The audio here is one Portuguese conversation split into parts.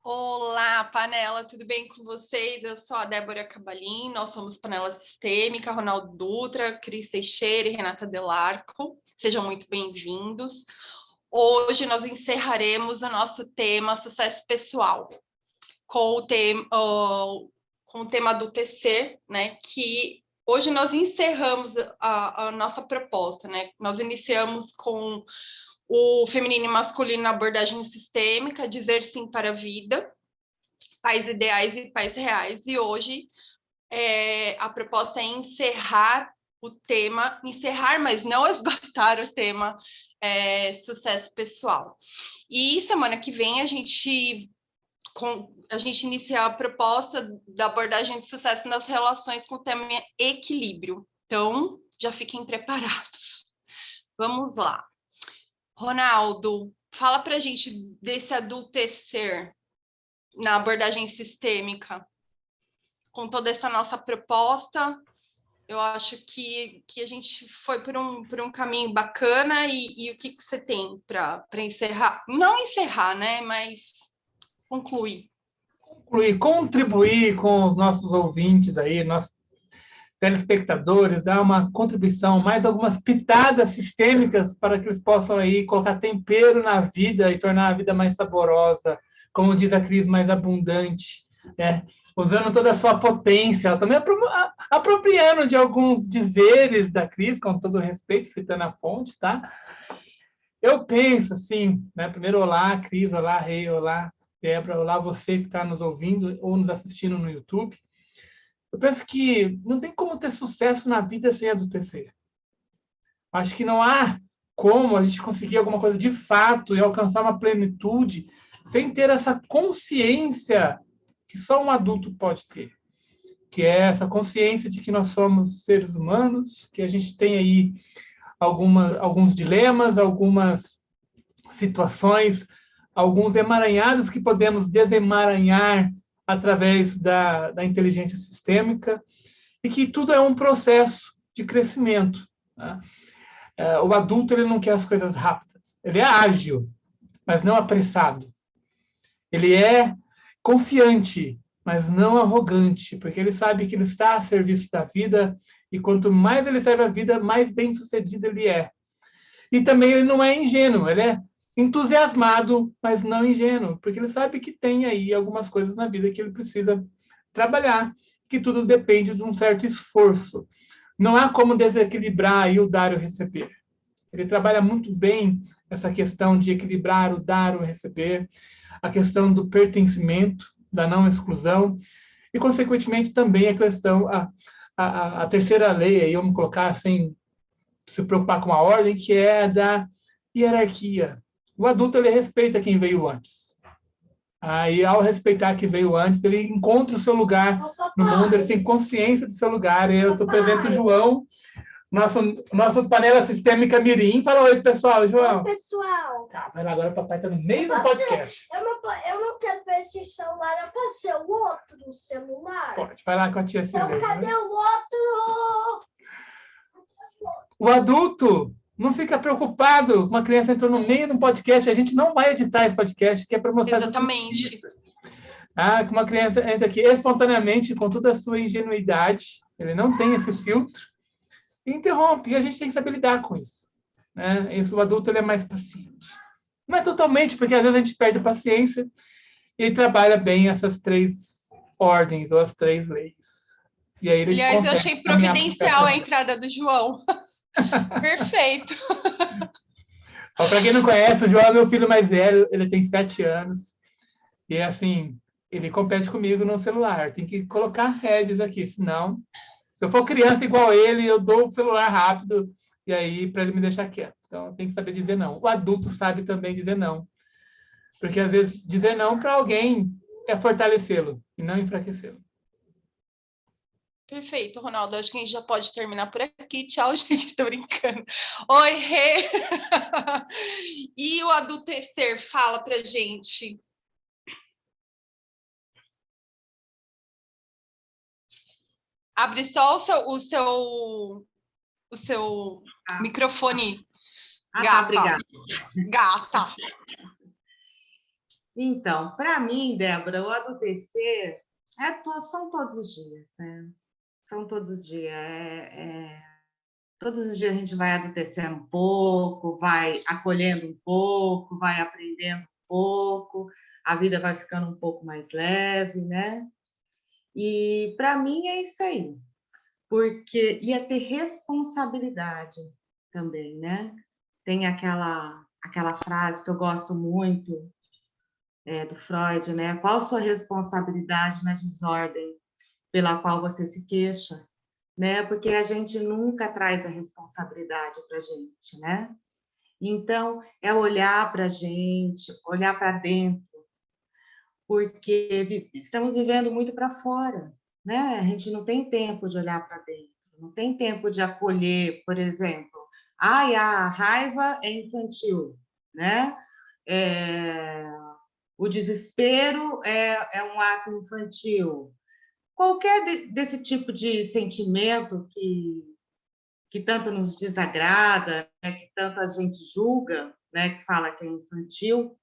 Olá, Panela, tudo bem com vocês? Eu sou a Débora Cabalin, nós somos Panela Sistêmica, Ronaldo Dutra, Cris Teixeira e Renata Delarco. Sejam muito bem-vindos. Hoje nós encerraremos o nosso tema sucesso pessoal com o tema do TC, né? Que hoje nós encerramos a nossa proposta, né? Nós iniciamos com o feminino e masculino na abordagem sistêmica, dizer sim para a vida, pais ideais e pais reais. E hoje a proposta é encerrar o tema, mas não esgotar o tema sucesso pessoal. E semana que vem a gente inicia a proposta da abordagem de sucesso nas relações com o tema equilíbrio. Então, já fiquem preparados. Vamos lá. Ronaldo, fala para a gente desse adultecer na abordagem sistêmica. Com toda essa nossa proposta, eu acho que a gente foi por um caminho bacana e o que você tem para encerrar? Não encerrar, né? Mas concluir. Contribuir com os nossos ouvintes aí, nossos telespectadores, dar uma contribuição, mais algumas pitadas sistêmicas para que eles possam aí colocar tempero na vida e tornar a vida mais saborosa, como diz a Cris, mais abundante, né? Usando toda a sua potência, também apropriando de alguns dizeres da Cris, com todo respeito, citando a fonte, tá? Eu penso assim, né? Primeiro, olá, Cris, olá, Rei, olá, Débora, olá, você que está nos ouvindo ou nos assistindo no YouTube. Eu penso que não tem como ter sucesso na vida sem adultecer. Acho que não há como a gente conseguir alguma coisa de fato e alcançar uma plenitude sem ter essa consciência que só um adulto pode ter, que é essa consciência de que nós somos seres humanos, que a gente tem aí alguns dilemas, algumas situações, alguns emaranhados que podemos desemaranhar através da inteligência sistêmica, e que tudo é um processo de crescimento. Né? O adulto ele não quer as coisas rápidas, ele é ágil, mas não apressado. Ele é confiante, mas não arrogante, porque ele sabe que ele está a serviço da vida, e quanto mais ele serve a vida, mais bem-sucedido ele é. E também ele não é ingênuo, ele é entusiasmado, mas não ingênuo, porque ele sabe que tem aí algumas coisas na vida que ele precisa trabalhar, que tudo depende de um certo esforço. Não há como desequilibrar aí o dar e o receber. Ele trabalha muito bem essa questão de equilibrar o dar e o receber, a questão do pertencimento, da não exclusão, e, consequentemente, também a questão, a terceira lei, aí vamos colocar sem se preocupar com a ordem, que é a da hierarquia. O adulto ele respeita quem veio antes. Aí, ao respeitar quem veio antes, ele encontra o seu lugar no mundo, ele tem consciência do seu lugar. Eu estou presente o João, nosso panela sistêmica Mirim. Fala oi, pessoal, João. Oi, pessoal. Tá, vai lá, agora o papai está no meio do podcast. Eu não quero ver esse celular, eu posso ser o outro celular? Pode, vai lá com a tia Selena. Então, cadê o outro? O adulto não fica preocupado. Uma criança entrou no meio de um podcast, a gente não vai editar esse podcast, que é para mostrar... Exatamente. Que uma criança entra aqui espontaneamente, com toda a sua ingenuidade, ele não tem esse filtro, e interrompe, e a gente tem que saber lidar com isso. Né? O adulto ele é mais paciente. Não é totalmente, porque às vezes a gente perde a paciência, e ele trabalha bem essas 3 ordens, ou as 3 leis. E aí ele Aliás, eu achei providencial a entrada do João. Perfeito. Para quem não conhece, o João é meu filho mais velho, ele tem 7 anos. E assim, ele compete comigo no celular. Tem que colocar rédeas aqui, senão, se eu for criança igual ele, eu dou o celular rápido, e aí para ele me deixar quieto. Então, tem que saber dizer não. O adulto sabe também dizer não. Porque às vezes dizer não para alguém é fortalecê-lo e não enfraquecê-lo. Perfeito, Ronaldo. Acho que a gente já pode terminar por aqui. Tchau, gente. Tô brincando. Oi, Rê. E o adultecer? Fala pra gente. Abre só o seu microfone. Tá, Gata. obrigada. Gata. Então, para mim, Débora, o adultecer são todos os dias, né? São todos os dias. Todos os dias a gente vai adultecendo um pouco, vai acolhendo um pouco, vai aprendendo um pouco, a vida vai ficando um pouco mais leve, né? E para mim é isso aí, porque ia ter responsabilidade também, né? Tem aquela frase que eu gosto muito, do Freud, né? Qual sua responsabilidade na desordem pela qual você se queixa, né? Porque a gente nunca traz a responsabilidade para a gente, né? Então, é olhar para a gente, olhar para dentro, porque estamos vivendo muito para fora, né? A gente não tem tempo de olhar para dentro, não tem tempo de acolher, por exemplo, a raiva é infantil, né? O desespero é um ato infantil. Qualquer desse tipo de sentimento que tanto nos desagrada, né, que tanto a gente julga, né, que fala que é infantil,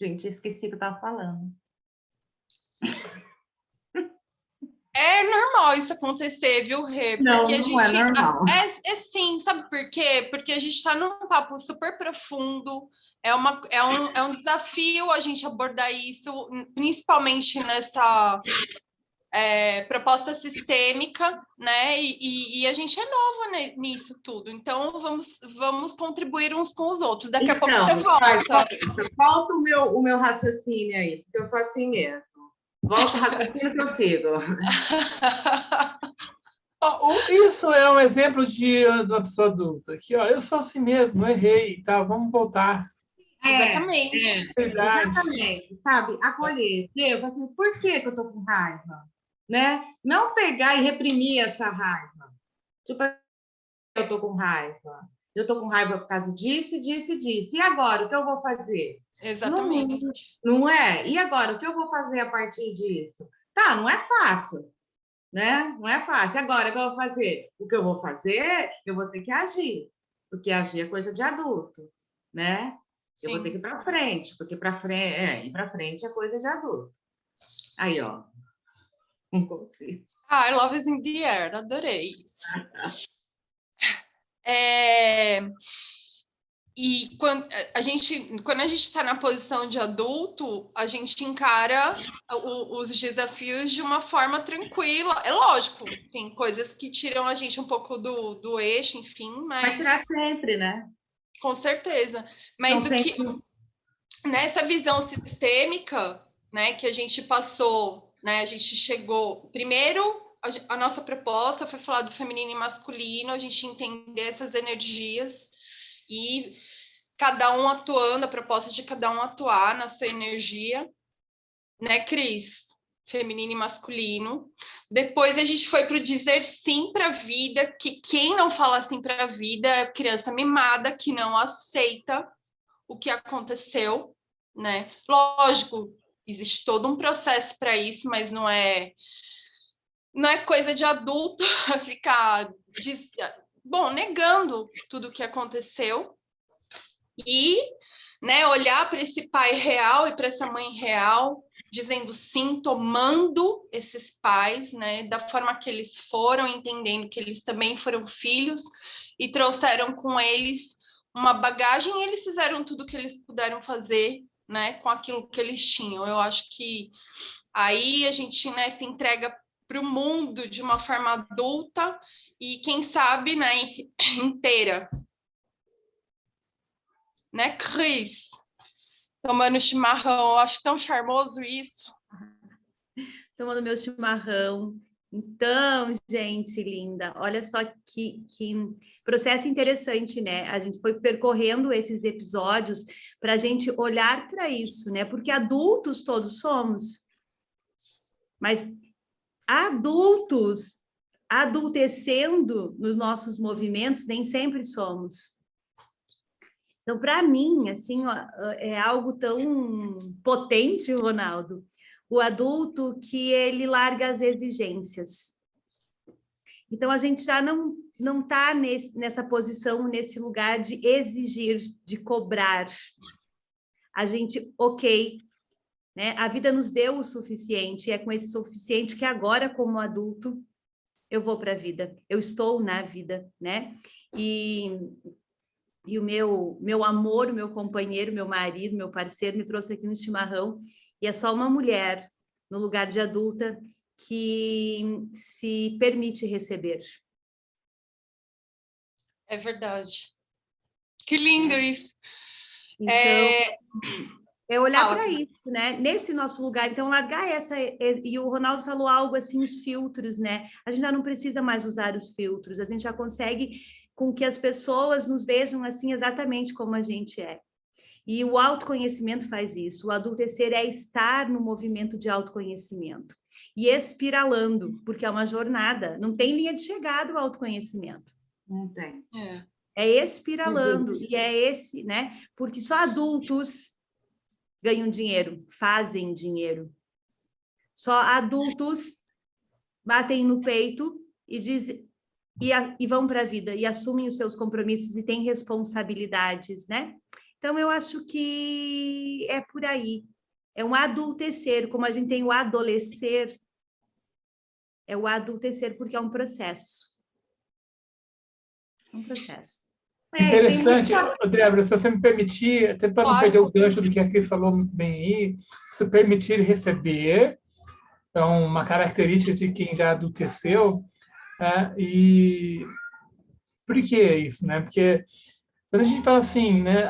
gente, esqueci o que eu estava falando. É normal isso acontecer, viu, Rê? Não, Porque a não é gente. normal. É sim, sabe por quê? Porque a gente está num papo super profundo, é um desafio a gente abordar isso, principalmente nessa proposta sistêmica, né? E a gente é novo nisso tudo, então vamos contribuir uns com os outros. Daqui a pouco você volta. Volta o meu raciocínio aí, porque eu sou assim mesmo. Volta o raciocínio que eu sigo. Isso é um exemplo de uma pessoa adulta. Aqui, ó, eu sou assim mesmo, errei, tá? Vamos voltar. Exatamente. Exatamente, sabe? Acolher. Eu assim, por que eu tô com raiva? Né? Não pegar e reprimir essa raiva. Tipo, eu tô com raiva. Eu tô com raiva por causa disso, disso e disso. E agora, o que eu vou fazer? Exatamente. Não é? E agora, o que eu vou fazer a partir disso? Tá, não é fácil, né? Não é fácil. Agora, o que eu vou fazer? O que eu vou fazer, eu vou ter que agir, porque agir é coisa de adulto, né? Eu vou ter que ir para frente, porque ir para frente é coisa de adulto. Aí, ó, não consigo. Love is in the air, adorei isso. E quando a gente está na posição de adulto, a gente encara os desafios de uma forma tranquila. É lógico, tem coisas que tiram a gente um pouco do eixo, enfim, mas... Vai tirar sempre, né? Com certeza. Mas nessa visão sistêmica, né, que a gente passou, né, a gente chegou... Primeiro, a nossa proposta foi falar do feminino e masculino, a gente entender essas energias e cada um atuando, a proposta de cada um atuar na sua energia, né, Cris? Feminino e masculino. Depois a gente foi para o dizer sim para a vida, que quem não fala sim para a vida é criança mimada, que não aceita o que aconteceu, né? Lógico, existe todo um processo para isso, mas não é coisa de adulto ficar negando tudo o que aconteceu e, né, olhar para esse pai real e para essa mãe real, dizendo sim, tomando esses pais, né, da forma que eles foram, entendendo que eles também foram filhos e trouxeram com eles uma bagagem, e eles fizeram tudo o que eles puderam fazer, né, com aquilo que eles tinham. Eu acho que aí a gente, né, se entrega para o mundo de uma forma adulta e, quem sabe, né, inteira. Né, Cris? Tomando chimarrão, acho tão charmoso isso. Tomando meu chimarrão. Então, gente linda, olha só que processo interessante, né? A gente foi percorrendo esses episódios para a gente olhar para isso, né? Porque adultos todos somos, mas adultos adultecendo nos nossos movimentos nem sempre somos. Então, para mim, assim, ó, é algo tão potente, Ronaldo, o adulto que ele larga as exigências. Então, a gente já não está nessa posição, nesse lugar de exigir, de cobrar. A gente, ok, né? A vida nos deu o suficiente, é com esse suficiente que agora, como adulto, eu vou para a vida, eu estou na vida, né? E o meu amor, o meu companheiro, meu marido, meu parceiro me trouxe aqui no chimarrão, e é só uma mulher no lugar de adulta que se permite receber. É verdade. Que lindo isso. Então, é olhar Fala. para isso, né? Nesse nosso lugar, então largar essa, e o Ronaldo falou algo assim, os filtros, né? A gente já não precisa mais usar os filtros, a gente já consegue com que as pessoas nos vejam assim exatamente como a gente é. E o autoconhecimento faz isso. O adultecer é estar no movimento de autoconhecimento e espiralando, porque é uma jornada, não tem linha de chegada o autoconhecimento. Não tem. É espiralando, e é esse, né? Porque só adultos ganham dinheiro, fazem dinheiro. Só adultos batem no peito e dizem e vão para a vida e assumem os seus compromissos e têm responsabilidades, né? Então eu acho que é por aí. É um adultecer, como a gente tem o adolescer, é o adultecer porque é um processo. Um processo. Interessante, Débora, se você me permitir, até para não perder o gancho do que a Cris falou muito bem aí, se permitir receber, então, uma característica de quem já adulteceu, né? E por que isso, né? Porque quando a gente fala assim, né?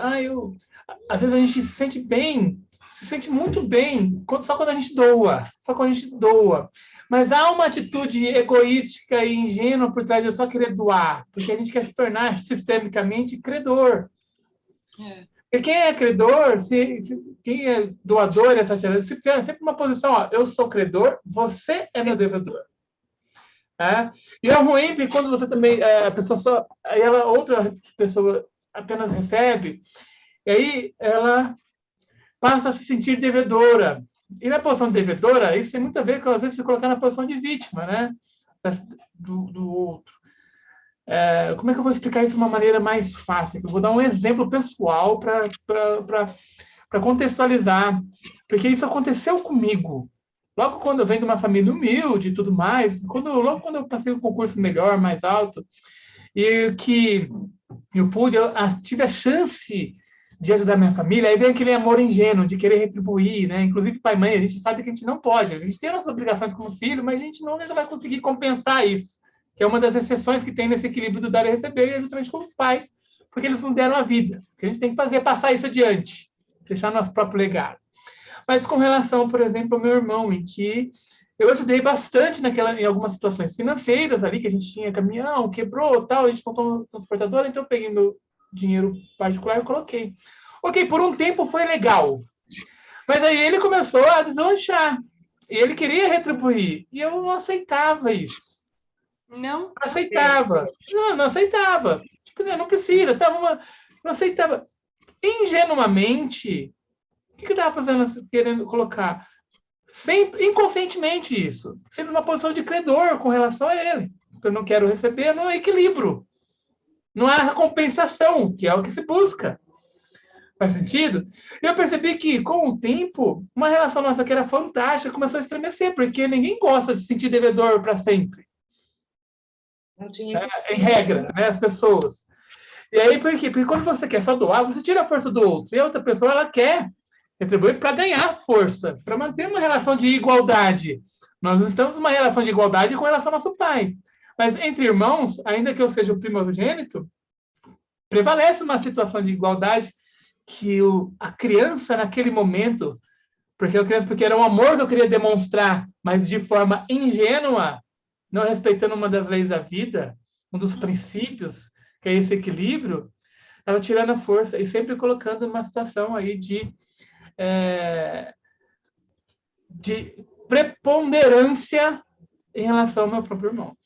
Às vezes a gente se sente bem, se sente muito bem, só quando a gente doa, só quando a gente doa. Mas há uma atitude egoística e ingênua por trás de eu só querer doar, porque a gente quer se tornar sistemicamente credor. Porque quem é credor, quem é doador, se tem sempre uma posição, ó, eu sou credor, você é meu devedor. E é ruim porque quando você também, a pessoa só, aí outra pessoa apenas recebe, e aí ela passa a se sentir devedora. E na posição de devedora, isso tem muito a ver com, às vezes, se colocar na posição de vítima, né? Do outro. Como é que eu vou explicar isso de uma maneira mais fácil? Eu vou dar um exemplo pessoal para contextualizar, porque isso aconteceu comigo. Logo quando eu venho de uma família humilde e tudo mais, logo quando eu passei um concurso melhor, mais alto, e que eu tive a chance de ajudar minha família, aí vem aquele amor ingênuo de querer retribuir, né? Inclusive, pai e mãe, a gente sabe que a gente não pode, a gente tem as obrigações como filho, mas a gente nunca vai conseguir compensar isso, que é uma das exceções que tem nesse equilíbrio do dar e receber, é justamente como os pais, porque eles nos deram a vida. O que a gente tem que fazer é passar isso adiante, deixar nosso próprio legado. Mas com relação, por exemplo, ao meu irmão, em que eu ajudei bastante em algumas situações financeiras ali, que a gente tinha caminhão, quebrou, tal, a gente montou um transportador, então eu peguei meu dinheiro particular e coloquei. Ok, por um tempo foi legal. Mas aí ele começou a deslanchar. E ele queria retribuir. E eu não aceitava isso. Não? Aceitava. Não aceitava. Tipo assim, não precisa. Não aceitava. Ingenuamente, o que eu estava fazendo, querendo colocar? Sempre, inconscientemente isso. Sempre uma posição de credor com relação a ele. Eu não quero receber, não há equilíbrio. Não há compensação, que é o que se busca. Faz sentido? Eu percebi que, com o tempo, uma relação nossa que era fantástica começou a estremecer, porque ninguém gosta de se sentir devedor para sempre. Não tinha... Em regra, né, as pessoas. E aí, por quê? Porque quando você quer só doar, você tira a força do outro. E a outra pessoa, ela quer retribuir para ganhar força, para manter uma relação de igualdade. Nós não estamos numa relação de igualdade com relação ao nosso pai. Mas entre irmãos, ainda que eu seja o primogênito, prevalece uma situação de igualdade que a criança, naquele momento, porque era um amor que eu queria demonstrar, mas de forma ingênua, não respeitando uma das leis da vida, um dos princípios, que é esse equilíbrio, estava tirando a força e sempre colocando numa situação aí de preponderância em relação ao meu próprio irmão.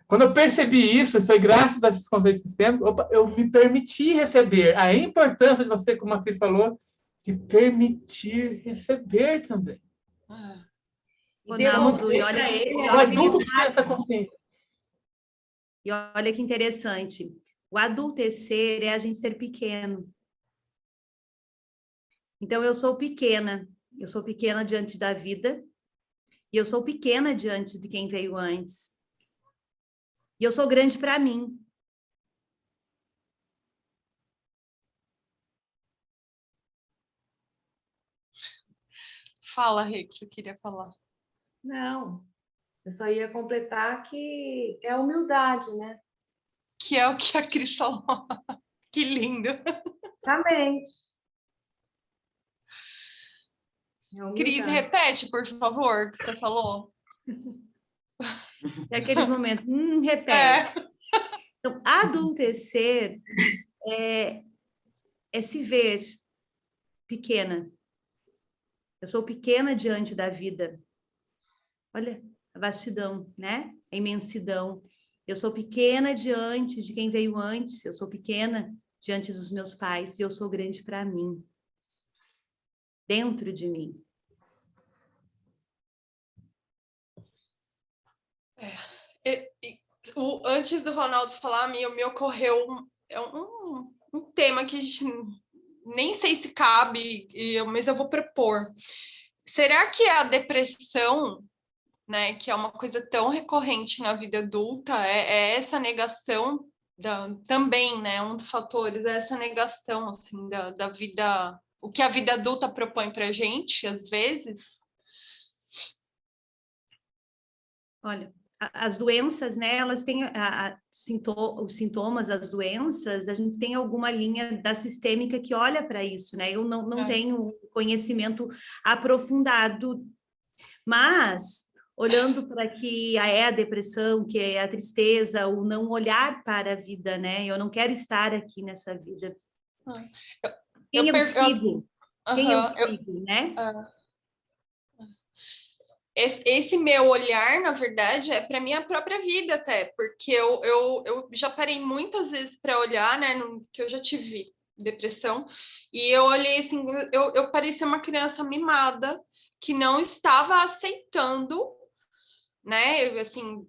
Quando eu percebi isso, foi graças a esses conceitos sistêmicos, eu me permiti receber. A importância de você, como a Cris falou, de permitir receber também. Ronaldo, e olha o adulto que tem essa consciência. E olha que interessante, o adultecer é a gente ser pequeno. Então, eu sou pequena diante da vida, e eu sou pequena diante de quem veio antes. E eu sou grande para mim. Fala, Rê, que você queria falar. Não, eu só ia completar que é humildade, né? Que é o que a Cris falou. Que lindo. Exatamente. É Cris, humildade. repete, por favor, o que você falou. É aqueles momentos, repete. É. Então, adultecer é se ver pequena. Eu sou pequena diante da vida. Olha a vastidão, né? A imensidão. Eu sou pequena diante de quem veio antes. Eu sou pequena diante dos meus pais. E eu sou grande para mim. Dentro de mim. Antes do Ronaldo falar, me ocorreu um tema que a gente nem sei se cabe, mas eu vou propor. Será que a depressão, né, que é uma coisa tão recorrente na vida adulta, é essa negação também, né, um dos fatores, é essa negação, assim, da vida, o que a vida adulta propõe para a gente, às vezes? Olha, as doenças, né, elas têm os sintomas, as doenças, a gente tem alguma linha da sistêmica que olha para isso, né? Eu não tenho conhecimento aprofundado, mas olhando para que é a depressão, que é a tristeza, o não olhar para a vida, né? Eu não quero estar aqui nessa vida. Quem eu sigo? Quem eu sigo, né? Esse meu olhar, na verdade, é para minha própria vida até, porque eu já parei muitas vezes para olhar, né, que eu já tive depressão, e eu olhei assim, eu parecia uma criança mimada, que não estava aceitando, né, assim,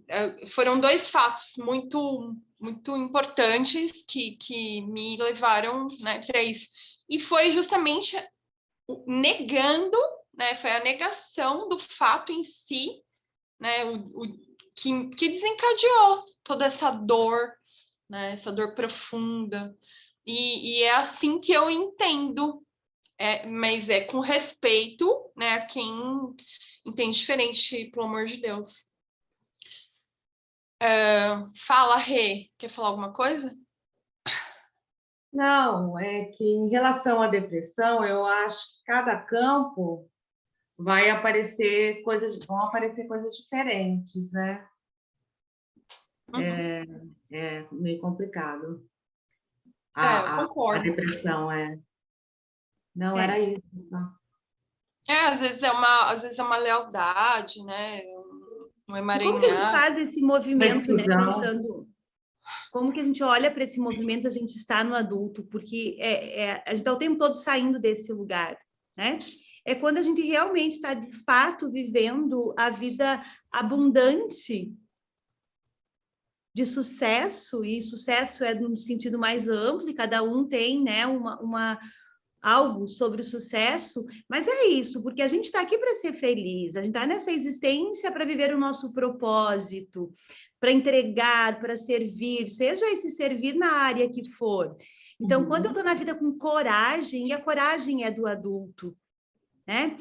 foram dois fatos muito importantes que me levaram, né, para isso, e foi justamente negando, né, foi a negação do fato em si, né, que desencadeou toda essa dor, né, essa dor profunda. E é assim que eu entendo, mas é com respeito, né, a quem entende diferente, pelo amor de Deus. Fala, Rê, quer falar alguma coisa? Não, é que em relação à depressão, eu acho que cada campo vão aparecer coisas diferentes, né? Uhum. É meio complicado. Eu A concordo. depressão não era isso. Não. Às vezes é uma lealdade, né? Um E como que a gente emaranhado. faz esse movimento, né? Exclusão. Pensando, como que a gente olha para esse movimento, a gente está no adulto, porque a gente está o tempo todo saindo desse lugar, né? É quando a gente realmente está, de fato, vivendo a vida abundante de sucesso, e sucesso é no sentido mais amplo, e cada um tem, né, algo sobre o sucesso, mas é isso, porque a gente está aqui para ser feliz, a gente está nessa existência para viver o nosso propósito, para entregar, para servir, seja esse servir na área que for. Então, quando eu estou na vida com coragem, e a coragem é do adulto, né?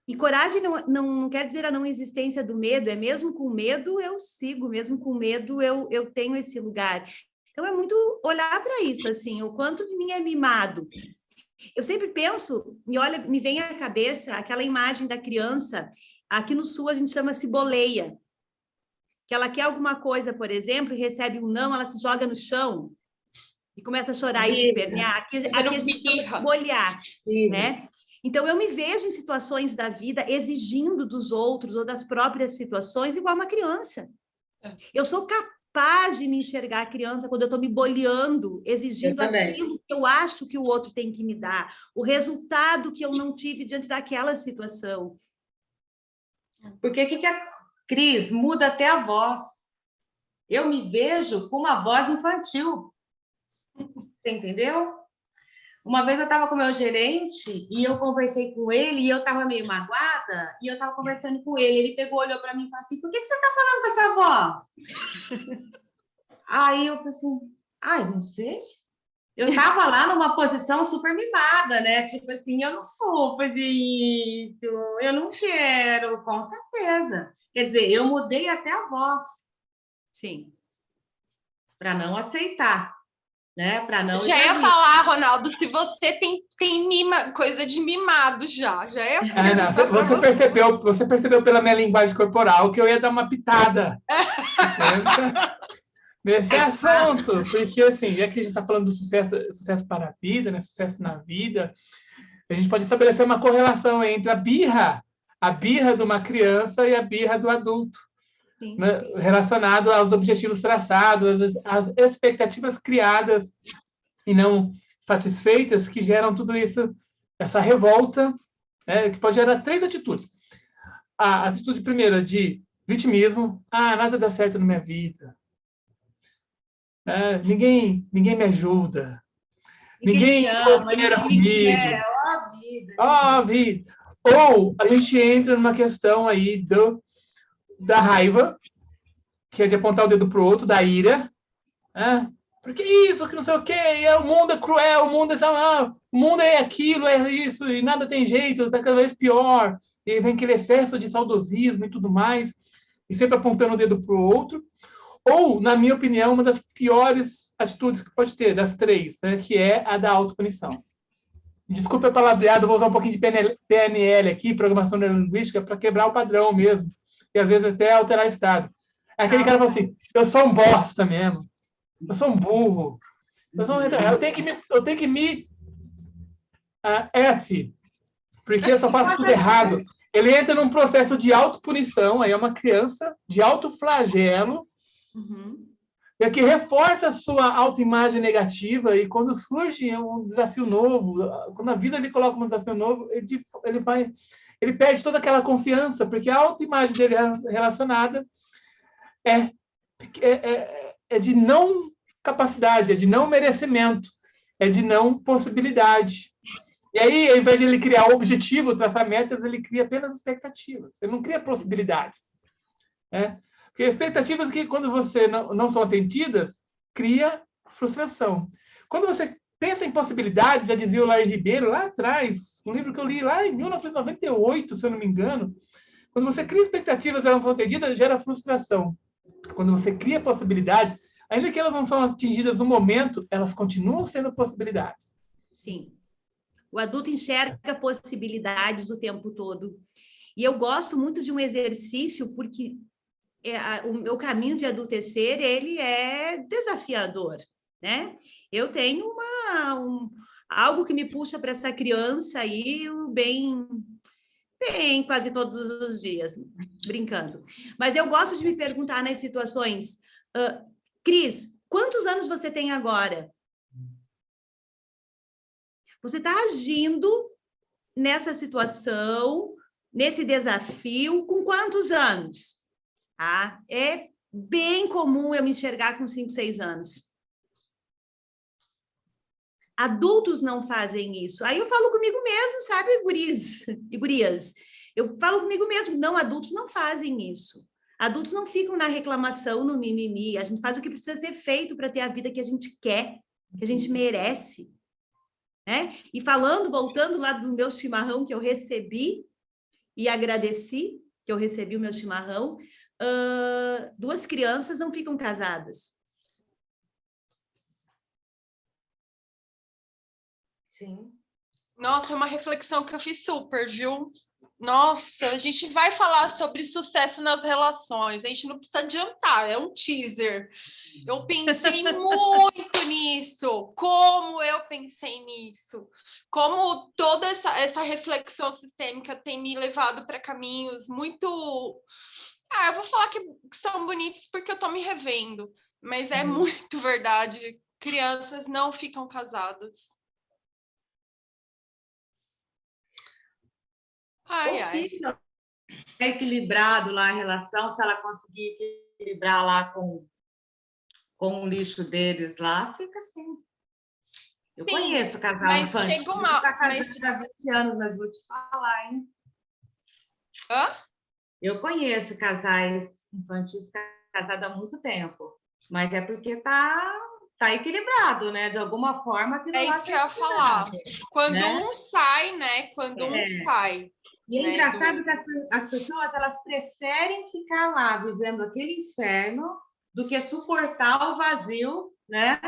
E coragem não quer dizer a não existência do medo, é mesmo com medo eu sigo, mesmo com medo eu tenho esse lugar. Então, é muito olhar para isso, assim, o quanto de mim é mimado. Eu sempre penso, me vem à cabeça aquela imagem da criança, aqui no sul a gente chama-se boleia, que ela quer alguma coisa, por exemplo, e recebe um não, ela se joga no chão e começa a chorar e se espernear. Aqui a gente chama-se bolear, né? Então, eu me vejo em situações da vida exigindo dos outros ou das próprias situações igual uma criança. Eu sou capaz de me enxergar a criança quando eu estou me boleando, exigindo aquilo que eu acho que o outro tem que me dar, o resultado que eu não tive diante daquela situação. Porque que a Cris muda até a voz. Eu me vejo com uma voz infantil. Você entendeu? Uma vez eu estava com o meu gerente e eu conversei com ele e eu estava meio magoada e eu estava conversando com ele. Ele pegou, olhou para mim e falou assim, por que você está falando com essa voz? Aí eu pensei, ai, não sei. Eu estava lá numa posição super mimada, né? Tipo assim, eu não vou fazer isso, eu não quero, com certeza. Quer dizer, eu mudei até a voz. Sim. Para não aceitar, né? Para não já ia falar, Ronaldo, se você tem coisa de mimado já ia perguntar para você percebeu pela minha linguagem corporal que eu ia dar uma pitada nesse assunto, porque assim, já que a gente está falando do sucesso para a vida, né? Sucesso na vida, a gente pode estabelecer uma correlação entre a birra de uma criança e a birra do adulto. Né, relacionado aos objetivos traçados, às expectativas criadas e não satisfeitas, que geram tudo isso, essa revolta, né, que pode gerar 3 atitudes. A atitude primeira de vitimismo, nada dá certo na minha vida, ninguém me ajuda, ninguém considera comigo, ó vida. Ou a gente entra numa questão aí da raiva, que é de apontar o dedo para o outro, da ira, porque isso, que não sei o quê, o mundo é cruel, o mundo é aquilo, é isso, e nada tem jeito, está cada vez pior, e vem aquele excesso de saudosismo e tudo mais, e sempre apontando o dedo para o outro. Ou, na minha opinião, uma das piores atitudes que pode ter, das 3, né, que é a da autopunição. Desculpe a palavreada, vou usar um pouquinho de PNL aqui, Programação Neurolinguística, para quebrar o padrão mesmo, e às vezes até alterar o estado. Aquele cara fala assim, eu sou um bosta mesmo, eu sou um burro, eu tenho que me F, porque eu só faço tudo errado. Ele entra num processo de autopunição, aí é uma criança de autoflagelo, que reforça a sua autoimagem negativa, e quando surge um desafio novo, quando a vida lhe coloca um desafio novo, ele perde toda aquela confiança, porque a autoimagem dele relacionada é de não capacidade, é de não merecimento, é de não possibilidade. E aí, ao invés de ele criar objetivo, traçar metas, ele cria apenas expectativas. Ele não cria possibilidades. Porque expectativas que, quando você não são atendidas, cria frustração. Quando você pensa em possibilidades, já dizia o Lair Ribeiro lá atrás, um livro que eu li lá em 1998, se eu não me engano, quando você cria expectativas e elas não são atendidas, gera frustração. Quando você cria possibilidades, ainda que elas não são atingidas no momento, elas continuam sendo possibilidades. Sim. O adulto enxerga possibilidades o tempo todo. E eu gosto muito de um exercício, porque o meu caminho de adultecer, ele é desafiador, né? Eu tenho algo que me puxa para essa criança aí, bem quase todos os dias, brincando. Mas eu gosto de me perguntar nas situações, Cris, quantos anos você tem agora? Você está agindo nessa situação, nesse desafio, com quantos anos? É bem comum eu me enxergar com 5, 6 anos. Adultos não fazem isso. Aí eu falo comigo mesmo, sabe, guris e gurias? Eu falo comigo mesmo, não, adultos não fazem isso. Adultos não ficam na reclamação, no mimimi. A gente faz o que precisa ser feito para ter a vida que a gente quer, que a gente merece. E voltando lá do meu chimarrão que eu recebi e agradeci que eu recebi o meu chimarrão, 2 crianças não ficam casadas. Sim. Nossa, é uma reflexão que eu fiz super, viu? Nossa, a gente vai falar sobre sucesso nas relações. A gente não precisa adiantar, é um teaser. Eu pensei muito nisso. Como eu pensei nisso? Como toda essa reflexão sistêmica tem me levado para caminhos muito... eu vou falar que são bonitos porque eu estou me revendo. Mas é muito verdade. Crianças não ficam casadas. É equilibrado lá a relação, se ela conseguir equilibrar lá com com o lixo deles lá, fica assim. Eu Sim, conheço casal mas infantil. chega uma- Tá casado mas- há 20 anos, mas vou te falar, hein? Hã? Eu conheço casais infantis casados há muito tempo, mas é porque tá equilibrado, né? De alguma forma aquilo É lá isso que tá eu ia falar. equilibrado, Quando né? um sai, né? Quando um sai. E é né, engraçado que as pessoas elas preferem ficar lá vivendo aquele inferno do que suportar o vazio, né?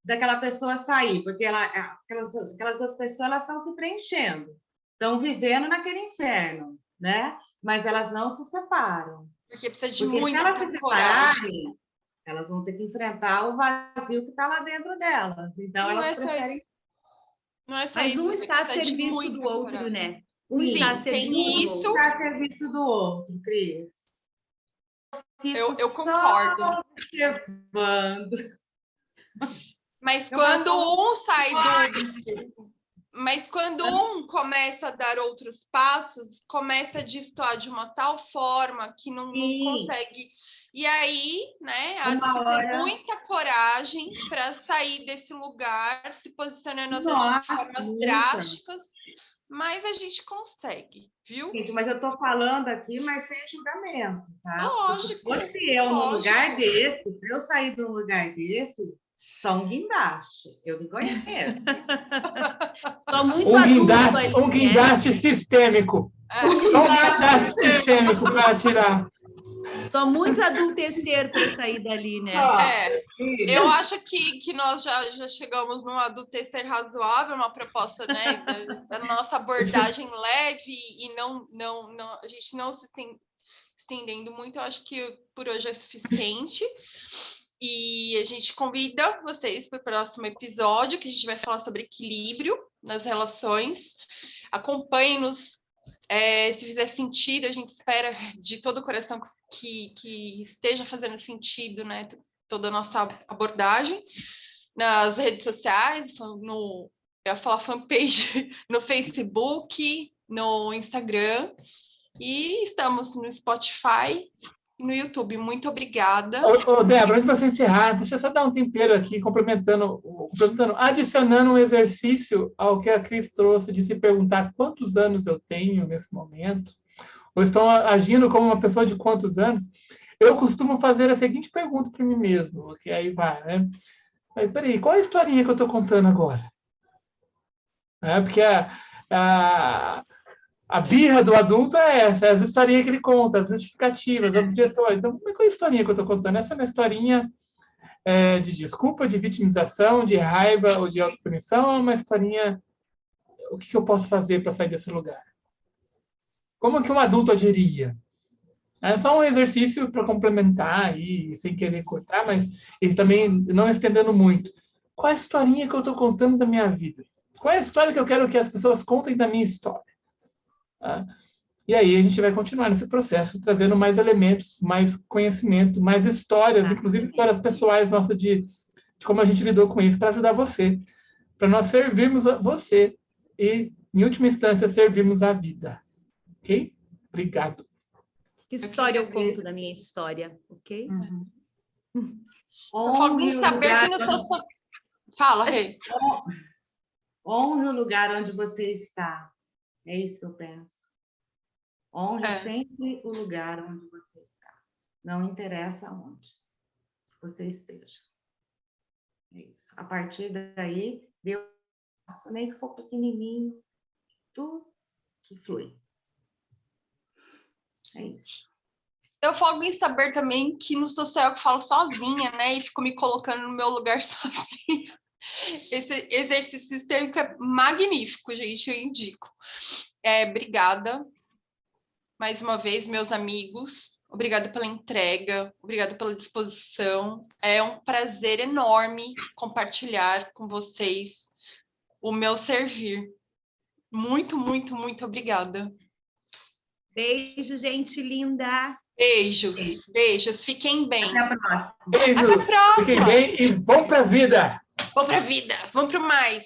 Daquela pessoa sair, porque aquelas duas pessoas elas estão se preenchendo, estão vivendo naquele inferno, né? Mas elas não se separam. Porque precisa de Porque se muita elas se coragem. separarem, elas vão ter que enfrentar o vazio que está lá dentro delas. Então, Não elas é só preferem. isso. Não é só Mas isso. um você está a precisa de serviço muita do outro, coragem. né? Um Sim, está a tem serviço do isso. outro. Está a serviço do outro, Cris. Eu Fico concordo. só observando. Mas Eu quando falo, um sai do. Mas quando um começa a dar outros passos, começa a destoar de uma tal forma que não Sim. consegue. E aí, né, há de Uma se ter hora- muita coragem para sair desse lugar, se posicionando às vezes de Nossa, formas muita. drásticas, mas a gente consegue, viu? Gente, mas eu estou falando aqui, mas sem julgamento, tá? Lógico. Se fosse eu no lógico. lugar desse, para eu sair de um lugar desse, só um guindaste. Eu me conheço. Só muito Um adulto guindaste, ali, um né? guindaste sistêmico. É. Só um guindaste sistêmico para tirar. Só muito adultecer para sair dali, né? É, eu acho que nós já chegamos num adultecer razoável, uma proposta, né, da nossa abordagem leve e não, a gente não se estendendo muito. Eu acho que por hoje é suficiente. E a gente convida vocês para o próximo episódio, que a gente vai falar sobre equilíbrio nas relações. Acompanhe-nos. Se fizer sentido, a gente espera de todo o coração que esteja fazendo sentido, né, toda a nossa abordagem nas redes sociais, eu ia falar fanpage, no Facebook, no Instagram, e estamos no Spotify e no YouTube. Muito obrigada. Ô, Débora, antes de você encerrar, deixa eu só dar um tempero aqui, adicionando um exercício ao que a Cris trouxe de se perguntar quantos anos eu tenho nesse momento, ou estou agindo como uma pessoa de quantos anos. Eu costumo fazer a seguinte pergunta para mim mesmo, que aí vai, né? Mas peraí, qual é a historinha que eu estou contando agora? Porque a birra do adulto é essa, as historinhas que ele conta, as justificativas, as objeções. Então, qual é a historinha que eu estou contando? Essa é uma historinha de desculpa, de vitimização, de raiva ou de autopunição, ou é uma historinha, o que eu posso fazer para sair desse lugar? Como que um adulto agiria? É só um exercício para complementar aí, sem querer cortar, mas ele também não estendendo muito. Qual é a historinha que eu estou contando da minha vida? Qual é a história que eu quero que as pessoas contem da minha história? E aí a gente vai continuar nesse processo, trazendo mais elementos, mais conhecimento, mais histórias, inclusive histórias pessoais nossas de como a gente lidou com isso, para ajudar você, para nós servirmos a você e, em última instância, servirmos a vida. Ok? Obrigado. Que história eu conto da minha história, ok? Honre o lugar Fala, Rê. Honre o lugar onde você está. É isso que eu penso. Honre sempre o lugar onde você está. Não interessa onde você esteja. É isso. A partir daí, Deus, nem que for pequenininho, tudo que flui. É isso. Eu folgo em saber também que não sou só eu que falo sozinha, né? E fico me colocando no meu lugar sozinha. Esse exercício sistêmico é magnífico, gente, eu indico. Obrigada mais uma vez, meus amigos. Obrigada pela entrega, obrigada pela disposição. É um prazer enorme compartilhar com vocês o meu servir. Muito, muito, muito obrigada. Beijo, gente linda. Beijos, beijos. Fiquem bem. Até a próxima. Beijos. Até a próxima. Fiquem bem e vão para a vida. Vamos para a vida. Vamos para o mais.